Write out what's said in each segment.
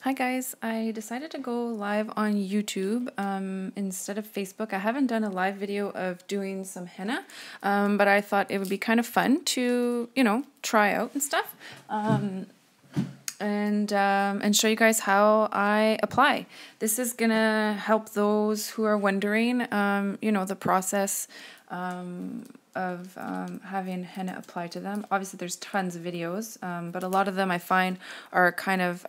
Hi guys, I decided to go live on YouTube instead of Facebook. I haven't done a live video of doing some henna, but I thought it would be kind of fun to, try out and stuff, and show you guys how I apply. This is gonna help those who are wondering, the process of having henna applied to them. Obviously, there's tons of videos, but a lot of them I find are kind of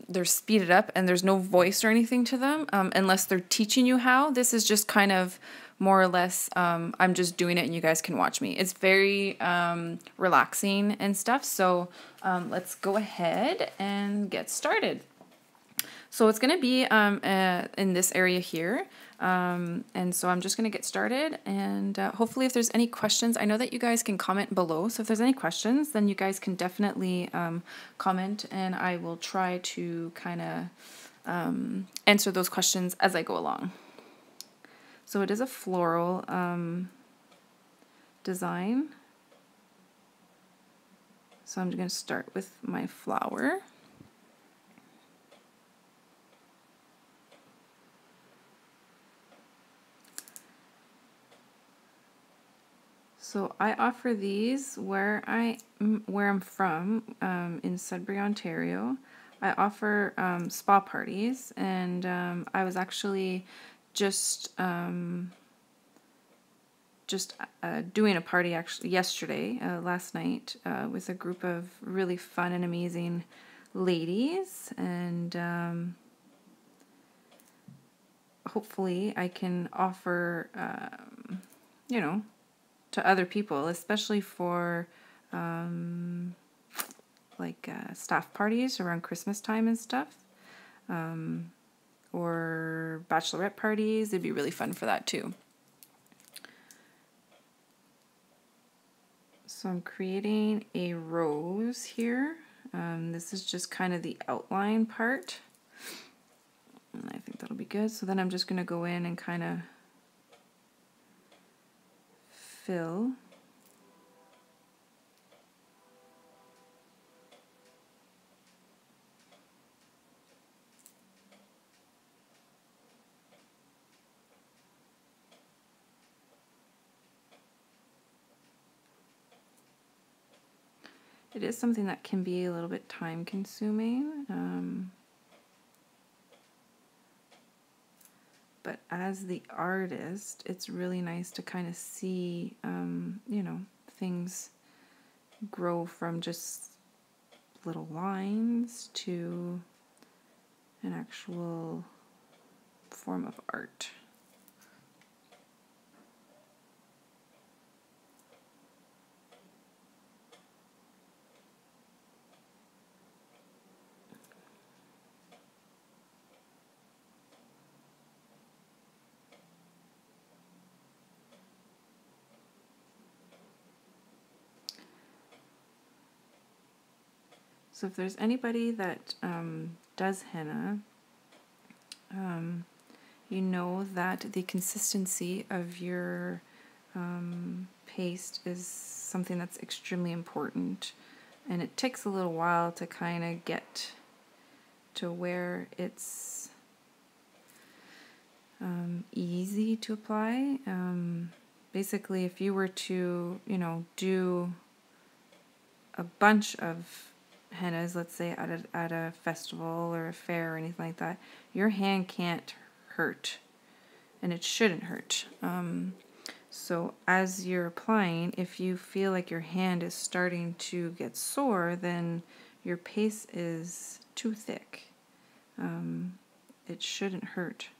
they're speeded up and there's no voice or anything to them unless they're teaching you how. This is just kind of more or less I'm just doing it and you guys can watch me. It's very relaxing and stuff. So let's go ahead and get started. So it's going to be in this area here. And so I'm just going to get started, and hopefully if there's any questions, I know that you guys can comment below. So if there's any questions, then you guys can definitely comment, and I will try to kind of answer those questions as I go along. So it is a floral design. So I'm going to start with my flower. So I offer these where I'm from, in Sudbury, Ontario. I offer spa parties, and I was actually just doing a party actually yesterday, last night, with a group of really fun and amazing ladies, and hopefully I can offer, to other people, especially for staff parties around Christmas time and stuff, or bachelorette parties. It'd be really fun for that too. So I'm creating a rose here. This is just kind of the outline part, and I think that'll be good. So then I'm just going to go in and kind of fill. It is something that can be a little bit time consuming, but as the artist, it's really nice to kind of see, things grow from just little lines to an actual form of art. So if there's anybody that does henna, you know that the consistency of your paste is something that's extremely important, and it takes a little while to kind of get to where it's easy to apply. Basically, if you were to, do a bunch of hennas, let's say at a festival or a fair or anything like that, your hand can't hurt, and it shouldn't hurt. So as you're applying, if you feel like your hand is starting to get sore, then your paste is too thick. It shouldn't hurt.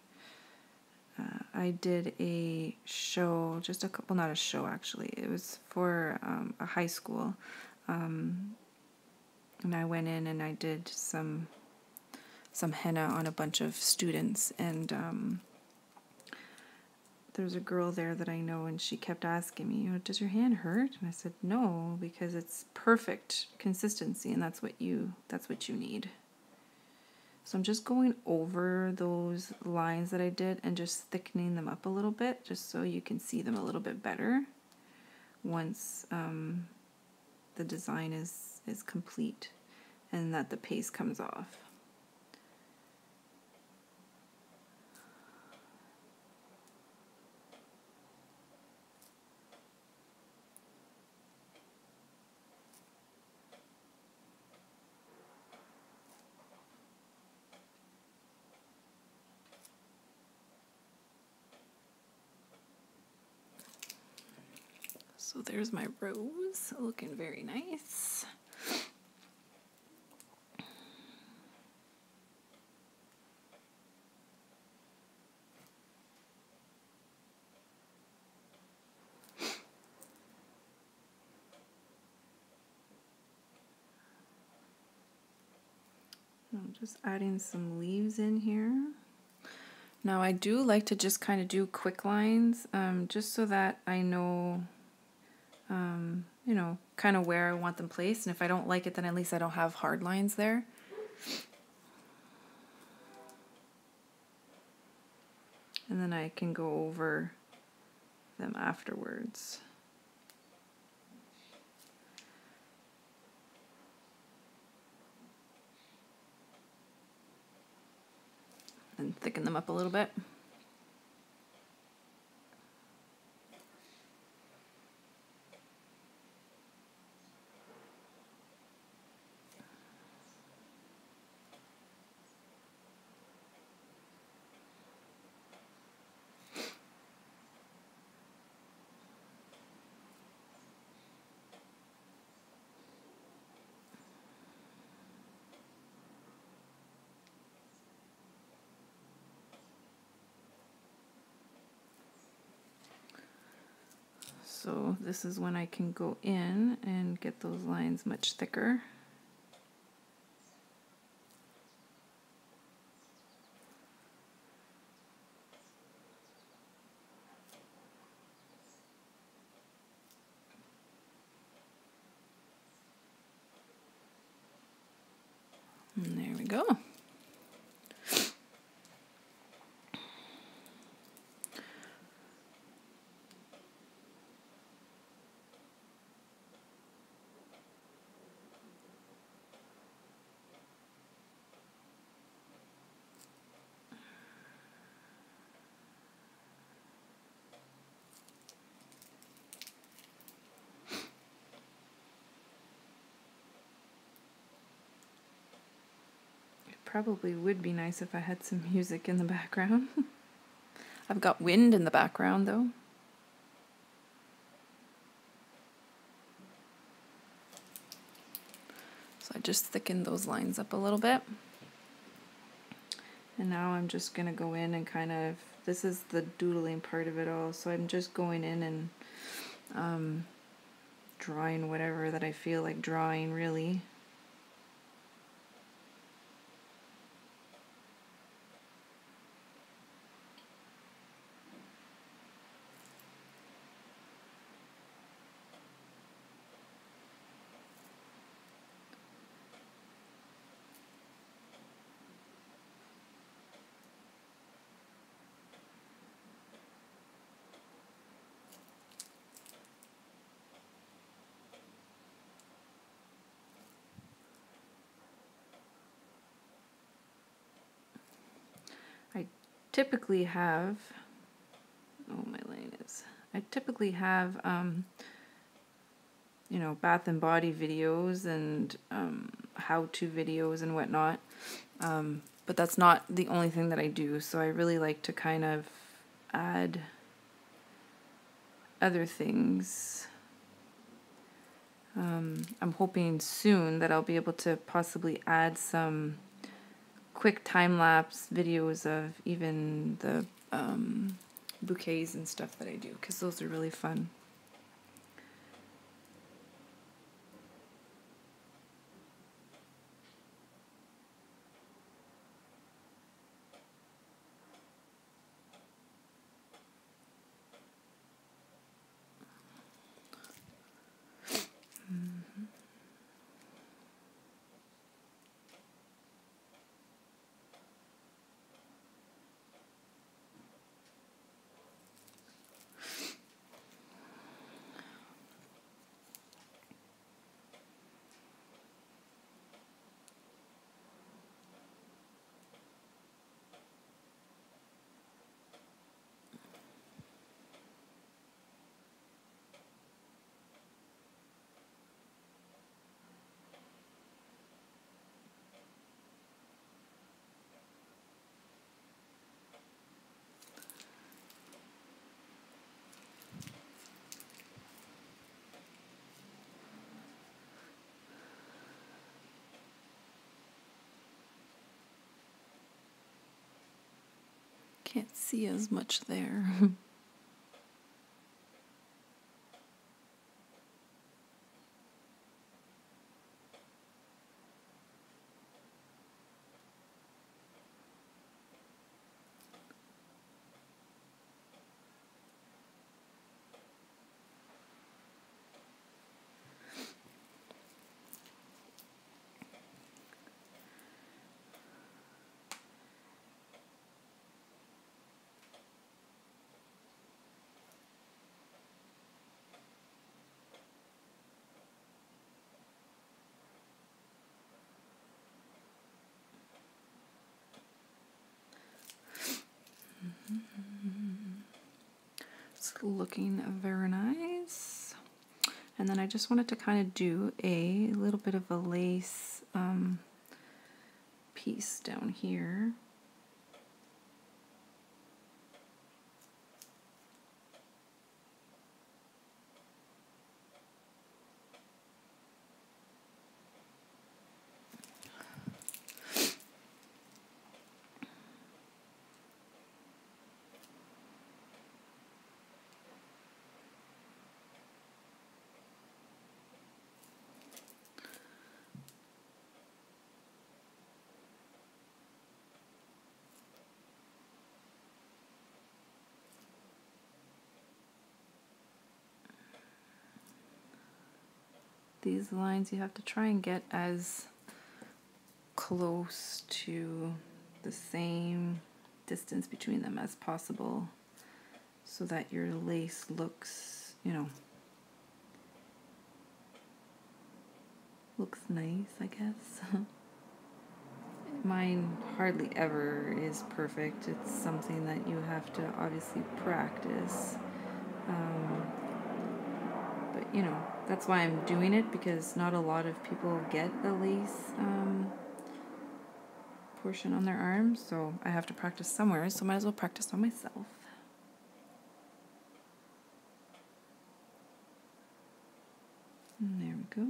I did a show, just a couple, not a show actually, it was for a high school, and I went in and I did some henna on a bunch of students, and there's a girl there that I know, and she kept asking me, does your hand hurt? And I said, no, because it's perfect consistency, and that's what you need. So I'm just going over those lines that I did and just thickening them up a little bit, just so you can see them a little bit better once the design is complete. and that the paste comes off. So there's my rose, looking very nice. I'm just adding some leaves in here. Now I do like to just kind of do quick lines, just so that I know, you know, kind of where I want them placed. And if I don't like it, then at least I don't have hard lines there. And then I can go over them afterwards. And thicken them up a little bit. So this is when I can go in and get those lines much thicker. And there we go. Probably would be nice if I had some music in the background. I've got wind in the background though. So I just thickened those lines up a little bit. And now I'm just going to go in and kind of, this is the doodling part of it all, so I'm just going in and drawing whatever that I feel like drawing, really. I typically have, oh my line is, I typically have, you know, bath and body videos and how-to videos and whatnot, but that's not the only thing that I do, so I really like to kind of add other things. I'm hoping soon that I'll be able to possibly add some quick time-lapse videos of even the bouquets and stuff that I do, because those are really fun. Can't see as much there. It's looking very nice. And then I just wanted to kind of do a little bit of a lace piece down here. These lines you have to try and get as close to the same distance between them as possible so that your lace looks, you know, looks nice, I guess. Mine hardly ever is perfect. It's something that you have to obviously practice. But you know, that's why I'm doing it, because not a lot of people get a lace portion on their arms, so I have to practice somewhere, so might as well practice on myself. And there we go.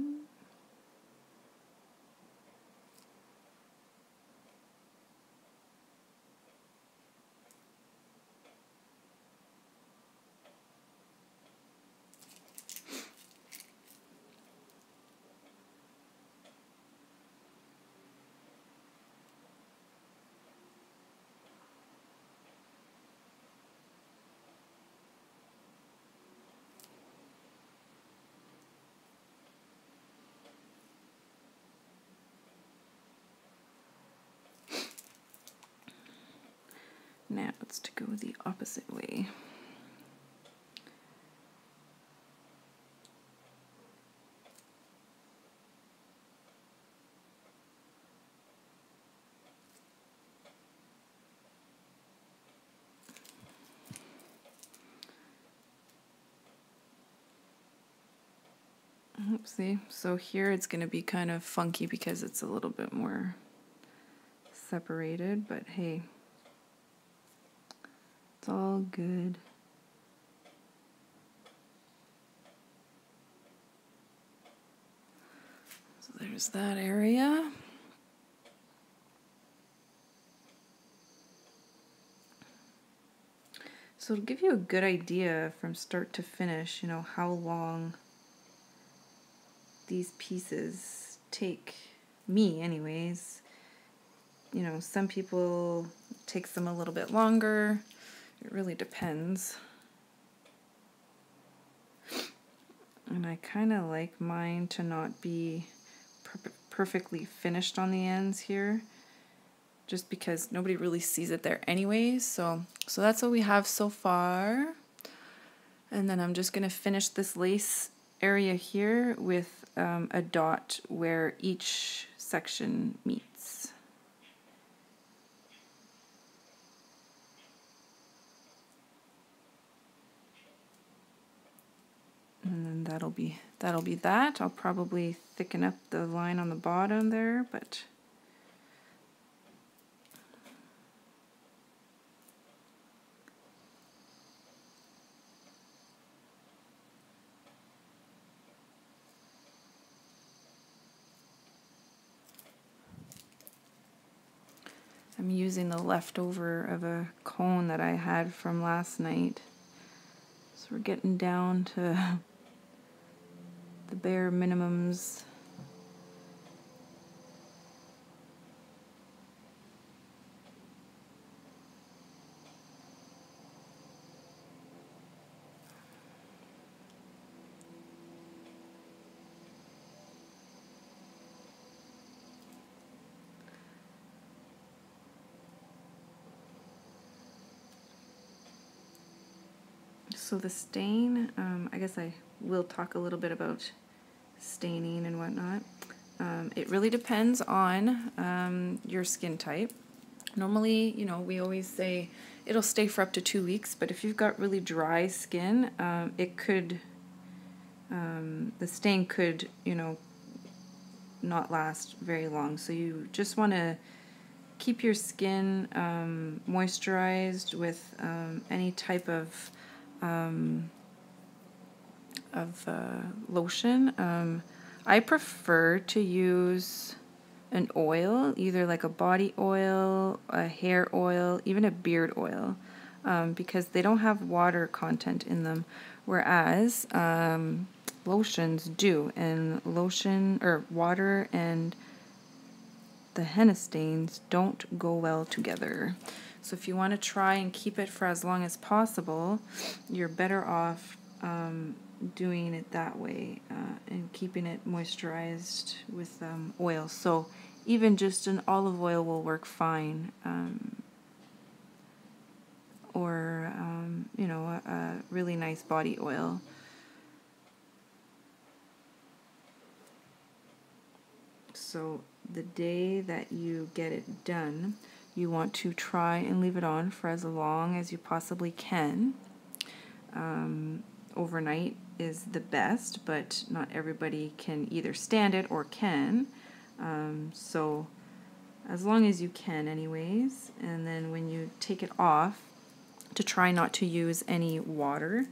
Now it's to go the opposite way. Oopsie. So here it's going to be kind of funky because it's a little bit more separated, but hey, it's all good. So there's that area. So it'll give you a good idea from start to finish, you know, how long these pieces take me anyways. You know, some people it takes them a little bit longer. It really depends. And I kind of like mine to not be perfectly finished on the ends here, just because nobody really sees it there anyways. So that's what we have so far. And then I'm just going to finish this lace area here with a dot where each section meets. And then that'll be that. I'll probably thicken up the line on the bottom there, but I'm using the leftover of a cone that I had from last night. So we're getting down to the bare minimums. So the stain, I guess I will talk a little bit about staining and whatnot. It really depends on your skin type. Normally, you know, we always say it'll stay for up to 2 weeks, but if you've got really dry skin, it could, the stain could, you know, not last very long. So you just want to keep your skin moisturized with any type of lotion. I prefer to use an oil, either like a body oil, a hair oil, even a beard oil, because they don't have water content in them, whereas lotions do, and lotion or water and the henna stains don't go well together. So if you want to try and keep it for as long as possible, you're better off doing it that way and keeping it moisturized with oil. So even just an olive oil will work fine, or you know, a really nice body oil. So the day that you get it done, you want to try and leave it on for as long as you possibly can. Overnight is the best, but not everybody can either stand it or can. So as long as you can anyways, and then when you take it off, to try not to use any water.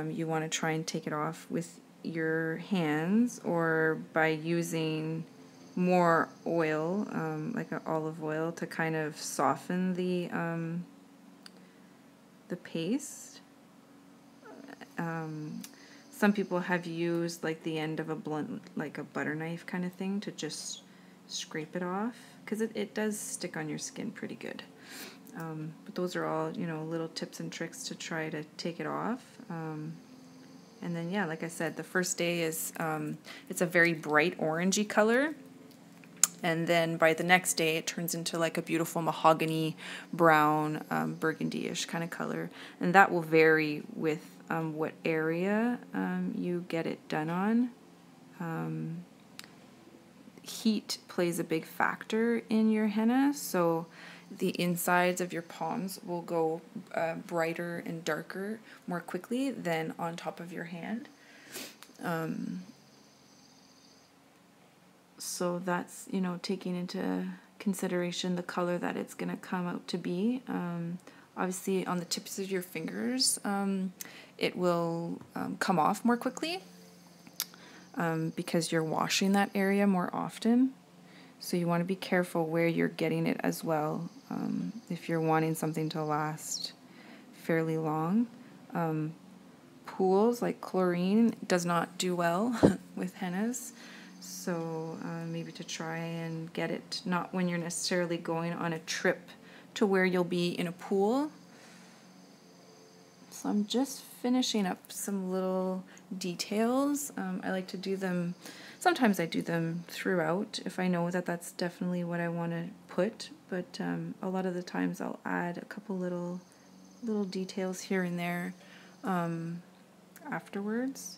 You want to try and take it off with your hands or by using more oil, like an olive oil, to kind of soften the paste. Some people have used like the end of a blunt, like a butter knife kind of thing, to just scrape it off, because it does stick on your skin pretty good. But those are all, you know, little tips and tricks to try to take it off. And then, yeah, like I said, the first day is, it's a very bright orangey color. And then by the next day, it turns into like a beautiful mahogany brown, burgundy-ish kind of color. And that will vary with what area you get it done on. Heat plays a big factor in your henna, so the insides of your palms will go brighter and darker more quickly than on top of your hand. So that's, you know, taking into consideration the color that it's going to come out to be. Obviously, on the tips of your fingers, it will come off more quickly because you're washing that area more often. So you want to be careful where you're getting it as well, if you're wanting something to last fairly long. Pools, like chlorine, does not do well with hennas. So maybe to try and get it, not when you're necessarily going on a trip to where you'll be in a pool. So I'm just finishing up some little details. I like to do them, sometimes I do them throughout if I know that that's definitely what I want to put, but a lot of the times I'll add a couple little details here and there afterwards.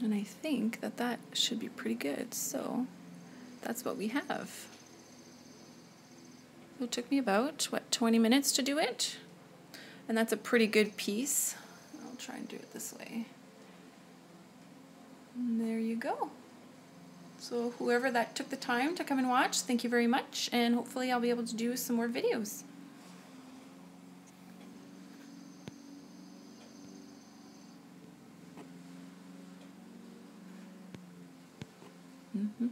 And I think that that should be pretty good. So that's what we have. So it took me about, 20 minutes to do it? And that's a pretty good piece. I'll try and do it this way. And there you go. So whoever that took the time to come and watch, thank you very much. And hopefully I'll be able to do some more videos. Mm-hmm.